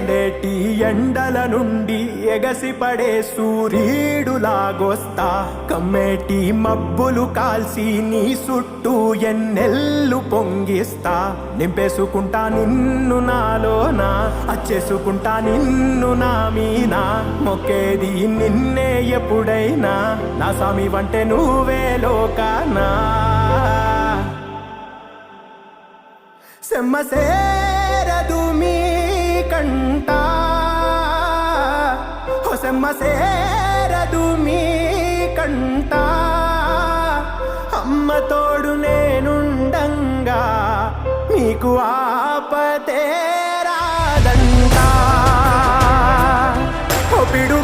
మండేటి ఎండల నుండి ఎగసిపడే సూర్యుడులాగొస్తా కమ్మేటి మబ్బులు కాల్చి నీ చుట్టూ ఎన్నెల్లు పొంగిస్తా నింపేసుకుంటా నిన్ను నాలోనా అచ్చేసుకుంటా నిన్ను నా మీనా మొక్కేది నిన్నే ఎప్పుడైనా నా స్వామి వంటే నువ్వే లోకానా సెమ్మసేరదు మీ కంట సెమ్మసేరదు మీ కంట అమ్మ తోడు నేనుండంగా మీకు ఆపతే రాదంట పిడు